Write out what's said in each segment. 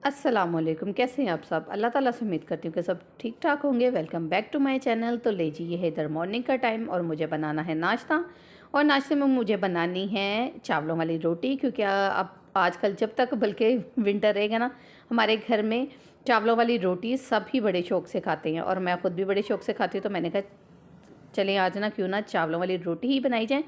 अस्सलामुअलैकुम, कैसे हैं आप सब। अल्लाह ताला से उम्मीद करती हूँ कि सब ठीक ठाक होंगे। Welcome back to my channel. तो ले जी, ये है इधर मॉर्निंग का टाइम और मुझे बनाना है नाश्ता। और नाश्ते में मुझे बनानी है चावलों वाली रोटी, क्योंकि अब आजकल जब तक बल्कि विंटर रहेगा ना, हमारे घर में चावलों वाली रोटी सभी बड़े शौक़ से खाते हैं और मैं ख़ुद भी बड़े शौक़ से खाती हूँ। तो मैंने कहा चलें आज ना क्यों ना चावलों वाली रोटी ही बनाई जाए।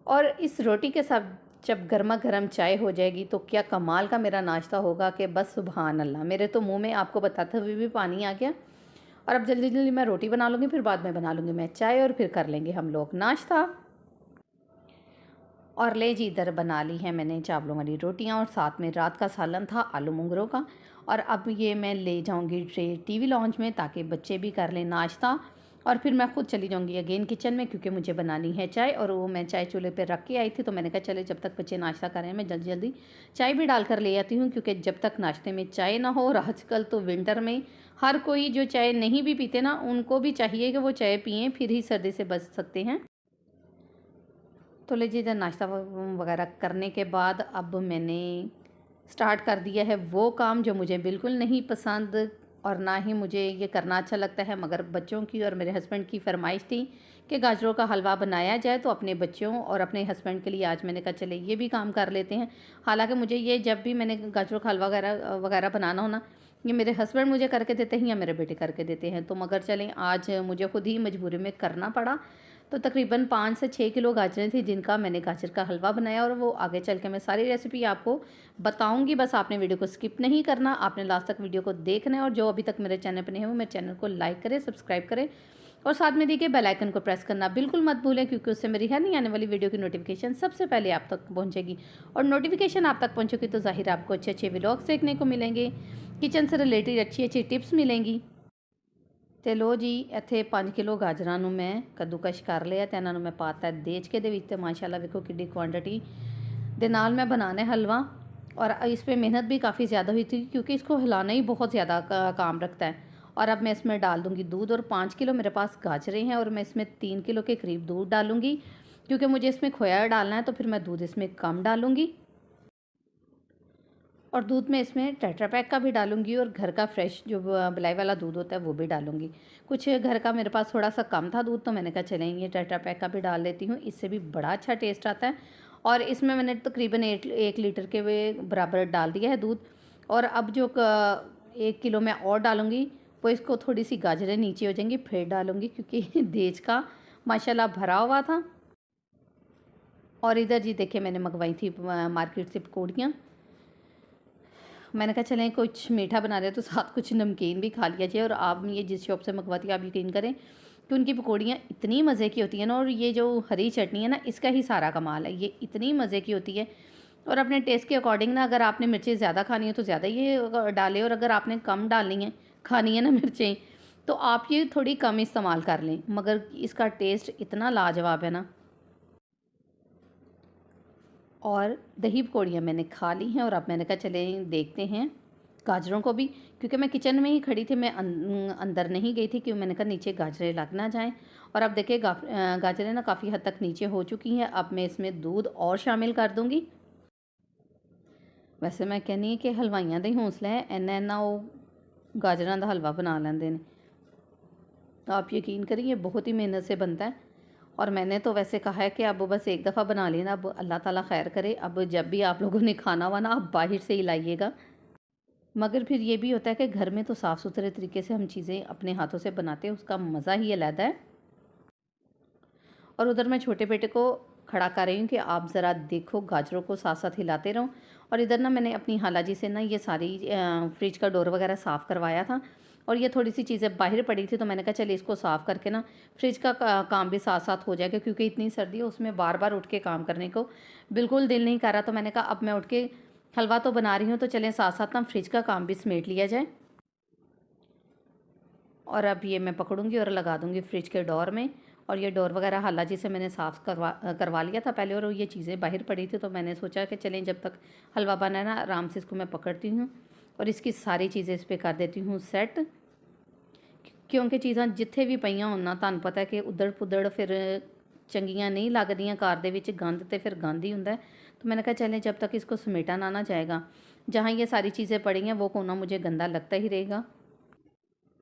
और इस रोटी के साथ जब गर्मा गर्म चाय हो जाएगी तो क्या कमाल का मेरा नाश्ता होगा कि बस सुबहान अल्लाह। मेरे तो मुंह में आपको बताते हुए भी पानी आ गया। और अब जल्दी जल्दी मैं रोटी बना लूँगी, फिर बाद में बना लूँगी मैं चाय और फिर कर लेंगे हम लोग नाश्ता। और ले जी, इधर बना ली है मैंने चावलों वाली रोटियां और साथ में रात का सालन था आलू मूंगरों का। और अब ये मैं ले जाऊंगी टीवी लॉन्च में ताकि बच्चे भी कर लें नाश्ता। और फिर मैं खुद चली जाऊंगी अगेन किचन में, क्योंकि मुझे बनानी है चाय। और वो मैं चाय चूल्हे पे रख के आई थी, तो मैंने कहा चले जब तक बच्चे नाश्ता कर रहे हैं मैं जल्दी जल्दी चाय भी डाल कर ले आती हूँ, क्योंकि जब तक नाश्ते में चाय ना हो। और आजकल तो विंटर में हर कोई जो चाय नहीं भी पीते ना, उनको भी चाहिए कि वो चाय पिएँ, फिर ही सर्दी से बच सकते हैं। तो लीजिए, इधर नाश्ता वगैरह करने के बाद अब मैंने स्टार्ट कर दिया है वो काम जो मुझे बिल्कुल नहीं पसंद और ना ही मुझे ये करना अच्छा लगता है, मगर बच्चों की और मेरे हस्बैंड की फरमाइश थी कि गाजरों का हलवा बनाया जाए। तो अपने बच्चों और अपने हस्बैंड के लिए आज मैंने कहा चले ये भी काम कर लेते हैं। हालांकि मुझे ये जब भी मैंने गाजरों का हलवा वगैरह वगैरह बनाना हो ना, ये मेरे हस्बैंड मुझे करके देते हैं या मेरे बेटे करके देते हैं। तो मगर चलें, आज मुझे खुद ही मजबूरी में करना पड़ा। तो तकरीबन 5 से 6 किलो गाजरें थी जिनका मैंने गाजर का हलवा बनाया, और वो आगे चल के मैं सारी रेसिपी आपको बताऊंगी। बस आपने वीडियो को स्किप नहीं करना, आपने लास्ट तक वीडियो को देखना है। और जो अभी तक मेरे चैनल पर नहीं है वो मेरे चैनल को लाइक करें, सब्सक्राइब करें और साथ में देखिए बेल आइकन को प्रेस करना बिल्कुल मत भूलें, क्योंकि उससे मेरी हर नई आने वाली वीडियो की नोटिफिकेशन सबसे पहले आप तक पहुंचेगी। और नोटिफिकेशन आप तक पहुंचेगी तो जाहिर आपको अच्छे अच्छे व्लॉग्स देखने को मिलेंगे, किचन से रिलेटेड अच्छी अच्छी टिप्स मिलेंगी। ਤੇ ਲੋ ਜੀ, ਇੱਥੇ 5 ਕਿਲੋ ਗਾਜਰਾਂ ਨੂੰ ਮੈਂ ਕੱਦੂਕਸ਼ ਕਰ ਲਿਆ ਤੇ ਇਹਨਾਂ ਨੂੰ ਮੈਂ ਪਾਤਾ ਦੇਚ के ਦੇ ਵਿੱਚ। ਤੇ माशाल्लाह ਵੇਖੋ ਕਿੱਡੀ क्वांटिटी ਦੇ ਨਾਲ मैं बनाना है हलवा। और इस पर मेहनत भी काफ़ी ज़्यादा हुई थी, क्योंकि इसको हिलाना ही बहुत ज़्यादा काम रखता है। और अब मैं इसमें डाल दूँगी दूध, और 5 किलो मेरे पास गाजरें हैं और मैं इसमें 3 किलो के करीब दूध डालूँगी, क्योंकि मुझे इसमें खोया डालना है तो फिर मैं दूध इसमें कम डालूँगी। और दूध में इसमें टेट्रा पैक का भी डालूँगी और घर का फ्रेश जो मलाई वाला दूध होता है वो भी डालूँगी। कुछ घर का मेरे पास थोड़ा सा कम था दूध, तो मैंने कहा चलें ये टेट्रा पैक का भी डाल लेती हूँ, इससे भी बड़ा अच्छा टेस्ट आता है। और इसमें मैंने तकरीबन 1 लीटर के बराबर डाल दिया है दूध। और अब जो 1 किलो मैं और डालूँगी, वो इसको थोड़ी सी गाजरें नीचे हो जाएंगी फिर डालूँगी, क्योंकि देज का माशाल्लाह भरा हुआ था। और इधर जी देखिए, मैंने मंगवाई थी मार्केट से पकौड़ियाँ। मैंने कहा चलें कुछ मीठा बना रहे तो साथ कुछ नमकीन भी खा लिया जाए। और आप ये जिस शॉप से मंगवाती है आप यकीन करें कि उनकी पकौड़ियाँ इतनी मज़े की होती हैं ना, और ये जो हरी चटनी है ना, इसका ही सारा कमाल है, ये इतनी मज़े की होती है। और अपने टेस्ट के अकॉर्डिंग ना, अगर आपने मिर्चें ज़्यादा खानी है तो ज़्यादा ये डालें, और अगर आपने कम डालनी है खानी है ना मिर्चें, तो आप ये थोड़ी कम इस्तेमाल कर लें, मगर इसका टेस्ट इतना लाजवाब है ना। और दही पकौड़ियाँ मैंने खा ली हैं और अब मैंने कहा चलें देखते हैं गाजरों को भी, क्योंकि मैं किचन में ही खड़ी थी, मैं अंदर नहीं गई थी, क्योंकि मैंने कहा नीचे गाजरें लग ना जाएँ। और अब देखिए गाजरें ना काफ़ी हद तक नीचे हो चुकी हैं। अब मैं इसमें दूध और शामिल कर दूँगी। वैसे मैं कहनी कि हलवाइयां ਦਾ ਹੀ हौसला है, इन्ना इन्ना वो गाजरां ਦਾ हलवा बना लेंदे ने। तो आप यकीन करिए बहुत ही मेहनत से बनता है। और मैंने तो वैसे कहा है कि अब बस एक दफ़ा बना लेना, अब अल्लाह ताला खैर करे। अब जब भी आप लोगों ने खाना हुआ ना, आप बाहर से ही लाइएगा। मगर फिर ये भी होता है कि घर में तो साफ़ सुथरे तरीके से हम चीज़ें अपने हाथों से बनाते हैं, उसका मज़ा ही अलग है। और उधर मैं छोटे बेटे को खड़ा कर रही हूँ कि आप ज़रा देखो, गाजरों को साथ साथ हिलाते रहो। और इधर ना मैंने अपनी खाला जी से ना ये सारी फ्रिज का डोर वगैरह साफ़ करवाया था, और ये थोड़ी सी चीज़ें बाहर पड़ी थी, तो मैंने कहा चलिए इसको साफ़ करके ना फ्रिज का काम भी साथ साथ हो जाएगा, क्योंकि इतनी सर्दी है उसमें बार बार उठ के काम करने को बिल्कुल दिल नहीं कर रहा। तो मैंने कहा अब मैं उठ के हलवा तो बना रही हूँ, तो चलें साथ साथ ना फ्रिज का काम भी समेट लिया जाए। और अब ये मैं पकड़ूंगी और लगा दूंगी फ्रिज के डोर में। और ये डोर वगैरह हालाजी जी से मैंने साफ़ करवा लिया था पहले, और ये चीज़ें बाहर पड़ी थी, तो मैंने सोचा कि चलें जब तक हलवा बना है ना, आराम से इसको मैं पकड़ती हूँ और इसकी सारी चीज़ें इस पर कर देती हूँ सेट। क्योंकि चीज़ां जिथे भी पईयां होन ना, तुहानूं पता है कि उधड़ पुधड़ फिर चंगियां नहीं लगदियां, घर दे विच गंद ते फिर गंद ही हुंदा है। तो मैंने कहा चलें जब तक इसको समेटा ना जाएगा, जहाँ ये सारी चीज़ें पड़ी हैं वो कोना मुझे गंदा लगता ही रहेगा।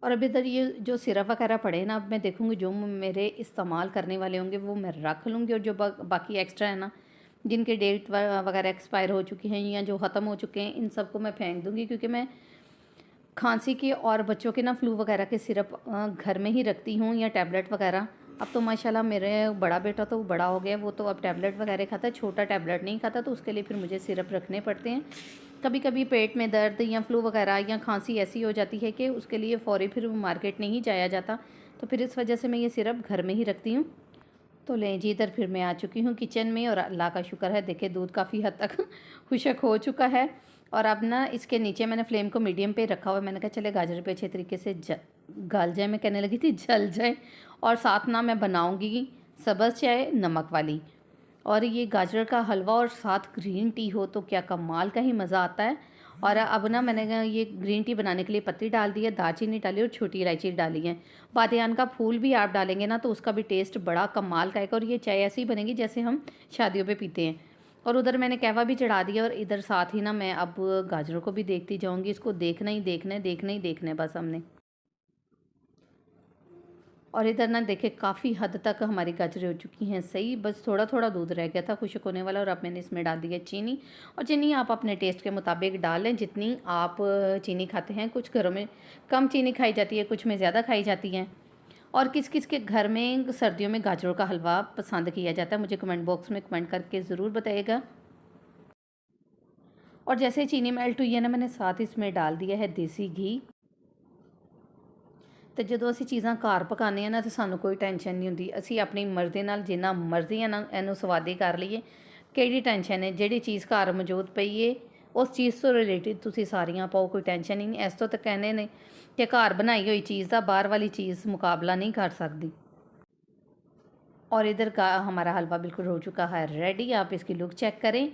और अब इधर ये जो सिरप वगैरह पड़े हैं ना, अब मैं देखूँगी जो मेरे इस्तेमाल करने वाले होंगे वो मैं रख लूँगी, और जो बाकी एक्स्ट्रा है ना, जिनके डेट वगैरह एक्सपायर हो चुकी हैं या जो ख़त्म हो चुके हैं, इन सबको मैं फेंक दूँगी, क्योंकि मैं खांसी के और बच्चों के ना फ्लू वगैरह के सिरप घर में ही रखती हूँ, या टैबलेट वगैरह। अब तो माशाल्लाह मेरे बड़ा बेटा तो बड़ा हो गया, वो तो अब टैबलेट वगैरह खाता है, छोटा टैबलेट नहीं खाता, तो उसके लिए फिर मुझे सिरप रखने पड़ते हैं। कभी कभी पेट में दर्द या फ्लू वगैरह या खांसी ऐसी हो जाती है कि उसके लिए फ़ौरी फिर मार्केट नहीं जाया जाता, तो फिर इस वजह से मैं ये सिरप घर में ही रखती हूँ। तो लें जी, इधर फिर मैं आ चुकी हूँ किचन में, और अल्लाह का शुक्र है देखिए दूध काफ़ी हद तक खुशक हो चुका है। और अब ना इसके नीचे मैंने फ्लेम को मीडियम पे रखा हुआ है। मैंने कहा चले गाजर पे अच्छे तरीके से गल जाए, मैं कहने लगी थी जल जाए। और साथ ना मैं बनाऊँगी सब्ज़ चाय नमक वाली, और ये गाजर का हलवा और साथ ग्रीन टी हो तो क्या कमाल का ही मज़ा आता है। और अब ना मैंने ये ग्रीन टी बनाने के लिए पत्ती डाल दी है, दालचीनी डाली और छोटी इलायची डाली है। बादियान का फूल भी आप डालेंगे ना तो उसका भी टेस्ट बड़ा कमाल का आएगा, और ये चाय ऐसी बनेगी जैसे हम शादियों पे पीते हैं। और उधर मैंने कहवा भी चढ़ा दिया, और इधर साथ ही ना मैं अब गाजरों को भी देखती जाऊँगी। इसको देखना ही देखना है, देखना ही देखना है बस हमने। और इधर ना देखिए काफ़ी हद तक हमारी गाजरें हो चुकी हैं सही, बस थोड़ा थोड़ा दूध रह गया था खुश्क होने वाला, और अब मैंने इसमें डाल दी है चीनी। और चीनी आप अपने टेस्ट के मुताबिक डाल लें, जितनी आप चीनी खाते हैं। कुछ घरों में कम चीनी खाई जाती है, कुछ में ज़्यादा खाई जाती है। और किस किस के घर में सर्दियों में गाजरों का हलवा पसंद किया जाता है, मुझे कमेंट बॉक्स में कमेंट करके ज़रूर बताइएगा। और जैसे चीनी मेल्ट हुई है ना, मैंने साथ इसमें डाल दिया है देसी घी। तो ਜਦੋਂ ਅਸੀਂ ਚੀਜ਼ਾਂ ਘਰ ਪਕਾਉਂਦੇ ਹਾਂ ਨਾ, ਤਾਂ ਸਾਨੂੰ ਕੋਈ ਟੈਨਸ਼ਨ ਨਹੀਂ ਹੁੰਦੀ। ਅਸੀਂ ਆਪਣੀ ਮਰਜ਼ੀ ਨਾਲ ਜਿੰਨਾ ਮਰਜ਼ੀ ਹੈ ਨਾ ਇਹਨੂੰ ਸਵਾਦੀ ਕਰ ਲਈਏ। ਕਿਹੜੀ ਟੈਨਸ਼ਨ ਹੈ, ਜਿਹੜੀ ਚੀਜ਼ ਘਰ ਮੌਜੂਦ ਪਈ ਹੈ ਉਸ ਚੀਜ਼ ਤੋਂ ਰਿਲੇਟਿਡ ਤੁਸੀਂ ਸਾਰੀਆਂ ਪਾਓ, ਕੋਈ ਟੈਨਸ਼ਨ ਹੀ ਨਹੀਂ। ਇਸ ਤੋਂ ਤਾਂ ਕਹਿੰਦੇ ਨੇ ਕਿ ਘਰ ਬਣਾਈ ਹੋਈ ਚੀज़ ਦਾ ਬਾਹਰ वाली चीज़ मुकाबला नहीं कर सकती। और इधर का हमारा हलवा बिल्कुल हो चुका है रेडी, आप इसकी लुक चेक करें।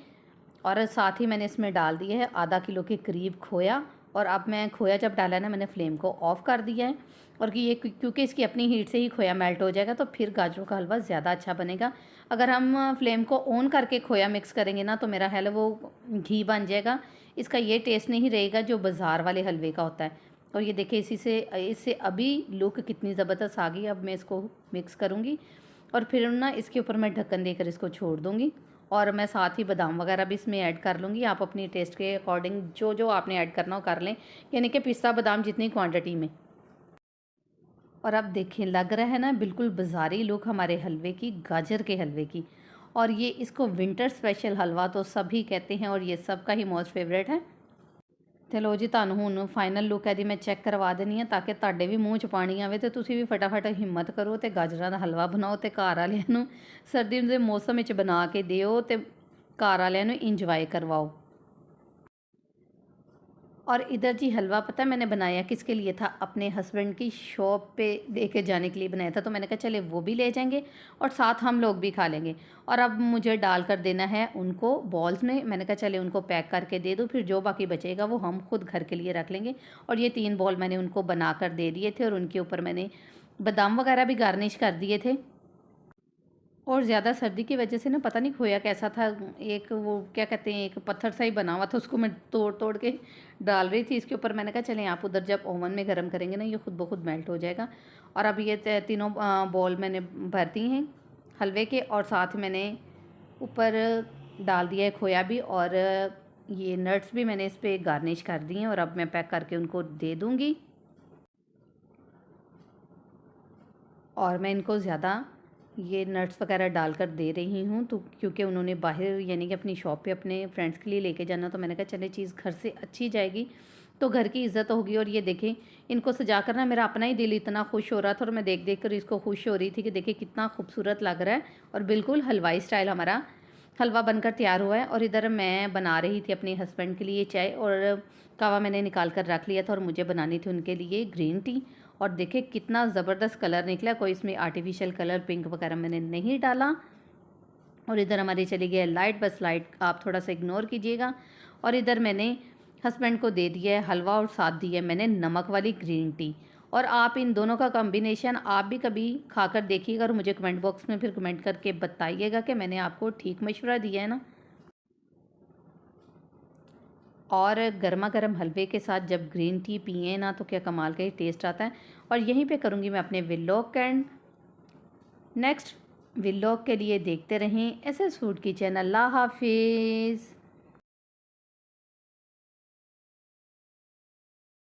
और साथ ही मैंने इसमें डाल दिया है आधा किलो के करीब खोया। और अब मैं खोया जब डाला ना, मैंने फ्लेम को ऑफ़ कर दिया है, और कि ये क्योंकि इसकी अपनी हीट से ही खोया मेल्ट हो जाएगा, तो फिर गाजरों का हलवा ज़्यादा अच्छा बनेगा। अगर हम फ्लेम को ऑन करके खोया मिक्स करेंगे ना, तो मेरा है वो घी बन जाएगा। इसका ये टेस्ट नहीं रहेगा जो बाज़ार वाले हलवे का होता है। और ये देखिए इससे अभी लुक कितनी ज़बरदस्त आ गई। अब मैं इसको मिक्स करूँगी, और फिर ना इसके ऊपर मैं ढक्कन देकर इसको छोड़ दूँगी। और मैं साथ ही बादाम वगैरह भी इसमें ऐड कर लूँगी। आप अपनी टेस्ट के अकॉर्डिंग जो जो आपने ऐड करना हो कर लें, यानी कि पिस्ता बादाम जितनी क्वांटिटी में। और अब देखिए लग रहा है ना बिल्कुल बाज़ारी लुक हमारे हलवे की, गाजर के हलवे की। और ये इसको विंटर स्पेशल हलवा तो सभी कहते हैं, और ये सबका ही मोस्ट फेवरेट है। चलो जी, ਤੁਹਾਨੂੰ ਹੁਣ ਫਾਈਨਲ ਲੁੱਕ ਇਹਦੀ ਮੈਂ ਚੈੱਕ ਕਰਵਾ ਦਿੰਦੀ ਹਾਂ, ਤਾਂ ਕਿ ਤੁਹਾਡੇ ਵੀ ਮੂੰਹ 'ਚ ਪਾਣੀ ਆਵੇ ਤੇ ਤੁਸੀਂ ਵੀ ਫਟਾਫਟ ਹਿੰਮਤ ਕਰੋ ਤੇ ਗਾਜਰਾਂ ਦਾ ਹਲਵਾ ਬਣਾਓ ਤੇ ਘਰ ਵਾਲਿਆਂ ਨੂੰ ਸਰਦੀ ਦੇ ਮੌਸਮ ਵਿੱਚ ਬਣਾ ਕੇ ਦਿਓ ਤੇ ਘਰ ਵਾਲਿਆਂ ਨੂੰ ਇੰਜॉय करवाओ। और इधर जी हलवा पता है मैंने बनाया किसके लिए था, अपने हस्बैंड की शॉप पे लेके जाने के लिए बनाया था। तो मैंने कहा चले वो भी ले जाएंगे और साथ हम लोग भी खा लेंगे। और अब मुझे डाल कर देना है उनको बॉल्स में। मैंने कहा चले उनको पैक करके दे दूँ, फिर जो बाकी बचेगा वो हम खुद घर के लिए रख लेंगे। और ये 3 बॉल मैंने उनको बना कर दे दिए थे, और उनके ऊपर मैंने बादाम वगैरह भी गार्निश कर दिए थे। और ज़्यादा सर्दी की वजह से ना पता नहीं खोया कैसा था, एक वो क्या कहते हैं एक पत्थर सा ही बना हुआ था, उसको मैं तोड़ तोड़ के डाल रही थी इसके ऊपर। मैंने कहा चलें आप उधर जब ओवन में गर्म करेंगे ना, ये खुद ब खुद मेल्ट हो जाएगा। और अब ये तीनों बॉल मैंने भर दी हैं हलवे के, और साथ मैंने ऊपर डाल दिया है खोया भी, और ये नट्स भी मैंने इस पर गार्निश कर दिए हैं। और अब मैं पैक करके उनको दे दूँगी। और मैं इनको ज़्यादा ये नट्स वगैरह डालकर दे रही हूँ, तो क्योंकि उन्होंने बाहर यानी कि अपनी शॉप पे अपने फ्रेंड्स के लिए लेके जाना, तो मैंने कहा चले चीज़ घर से अच्छी जाएगी तो घर की इज़्ज़त होगी। और ये देखें इनको सजा कर ना मेरा अपना ही दिल इतना खुश हो रहा था, और मैं देख देख कर इसको खुश हो रही थी कि देखिए कितना खूबसूरत लग रहा है। और बिल्कुल हलवाई स्टाइल हमारा हलवा बनकर तैयार हुआ है। और इधर मैं बना रही थी अपने हस्बैंड के लिए चाय, और कहवा मैंने निकाल कर रख लिया था, और मुझे बनानी थी उनके लिए ग्रीन टी। और देखिए कितना ज़बरदस्त कलर निकला, कोई इसमें आर्टिफिशियल कलर पिंक वगैरह मैंने नहीं डाला। और इधर हमारी चली गई है लाइट, बस लाइट आप थोड़ा सा इग्नोर कीजिएगा। और इधर मैंने हस्बैंड को दे दिया है हलवा, और साथ दी है मैंने नमक वाली ग्रीन टी। और आप इन दोनों का कॉम्बिनेशन आप भी कभी खाकर देखिएगा, और मुझे कमेंट बॉक्स में फिर कमेंट करके बताइएगा कि मैंने आपको ठीक मशवरा दिया है ना। और गर्मा गर्म हलवे के साथ जब ग्रीन टी पिए ना तो क्या कमाल का ही टेस्ट आता है। और यहीं पे करूँगी मैं अपने व्लॉग का एंड। नेक्स्ट व्लॉग के लिए देखते रहें SS फूड किचन। अल्लाह हाफिज़।